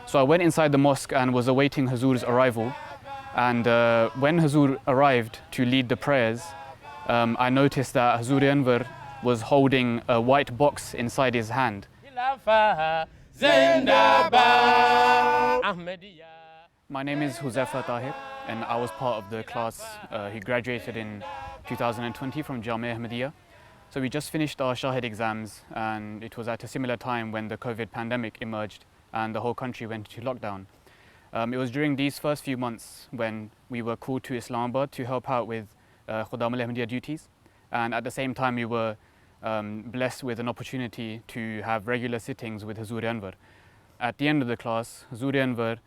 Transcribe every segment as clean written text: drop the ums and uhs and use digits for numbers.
So I went inside the mosque and was awaiting Hazur's arrival. And when Hazur arrived to lead the prayers, I noticed that Hazur Anwar was holding a white box inside his hand. My name is Huzaifa Tahir, and I was part of the class who graduated in 2020 from Jamia Ahmadiyya. So we just finished our Shahid exams, and it was at a similar time when the COVID pandemic emerged and the whole country went into lockdown. It was during these first few months when we were called to Islamabad to help out with Khudam al-Ahmadiyya duties, and at the same time we were blessed with an opportunity to have regular sittings with Hazur Anwar. At the end of the class, Hazur Anwar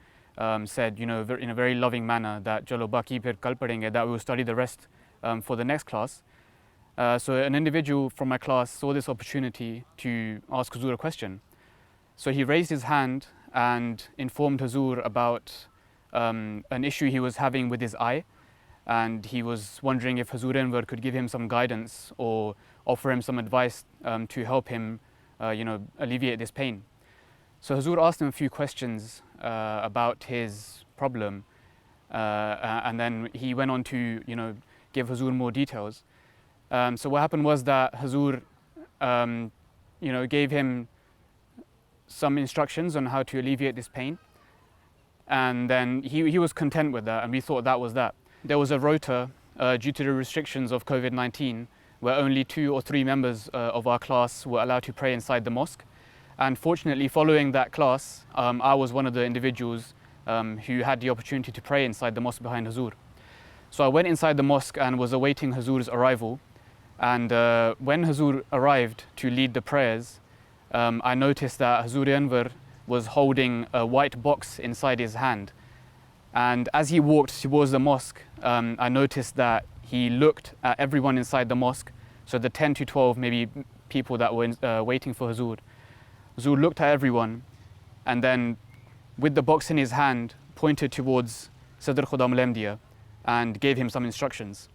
said, in a very loving manner, that "Chalo baki phir kal padhenge," that we will study the rest for the next class. So an individual from my class saw this opportunity to ask Hazur a question. So he raised his hand and informed Hazur about an issue he was having with his eye, and he was wondering if Hazur Anwar could give him some guidance or offer him some advice to help him alleviate this pain. So Hazur asked him a few questions about his problem, and then he went on to give Hazur more details. So what happened was that Hazur gave him some instructions on how to alleviate this pain, and then he was content with that, and we thought that was that. There was a rota due to the restrictions of COVID-19 where only 2 or 3 members of our class were allowed to pray inside the mosque, and fortunately following that class I was one of the individuals who had the opportunity to pray inside the mosque behind Hazur. So I went inside the mosque and was awaiting Hazur's arrival, and when Hazur arrived to lead the prayers, I noticed that Hazur Anwar was holding a white box inside his hand. And as he walked towards the mosque, I noticed that he looked at everyone inside the mosque, so the 10 to 12 maybe people that were waiting for Hazur. Hazur looked at everyone, and then with the box in his hand pointed towards Sadr Khudam al-Ahmadiyya and gave him some instructions.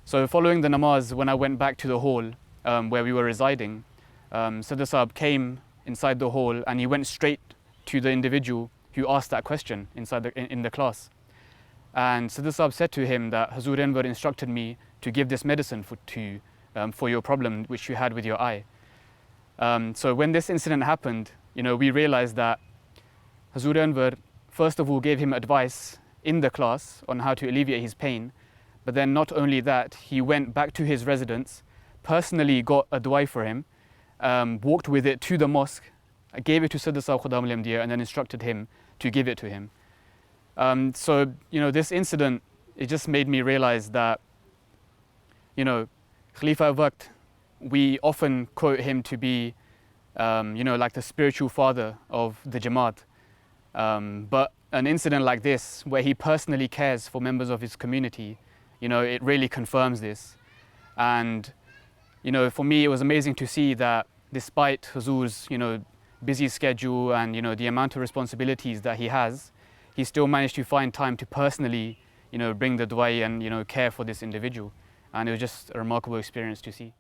So following the namaz, when I went back to the hall where we were residing, Sadr Sahab came inside the hall and he went straight to the individual who asked that question in the class. And Sadr Sahab said to him that Hazur Anwar instructed me to give this medicine for your problem which you had with your eye. So when this incident happened, we realized that Hazur Anwar first of all gave him advice in the class on how to alleviate his pain, but then not only that, he went back to his residence, personally got a dua for him, walked with it to the mosque, gave it to Sadr Sahab Khudam al-Ahmadiyya, and then instructed him to give it to him. So this incident, it just made me realize that Khalifa Waqt, we often quote him to be like the spiritual father of the Jamaat, but an incident like this where he personally cares for members of his community, it really confirms this. And for me it was amazing to see that despite Hazur's busy schedule and the amount of responsibilities that he has, he still managed to find time to personally bring the dua and care for this individual, and it was just a remarkable experience to see.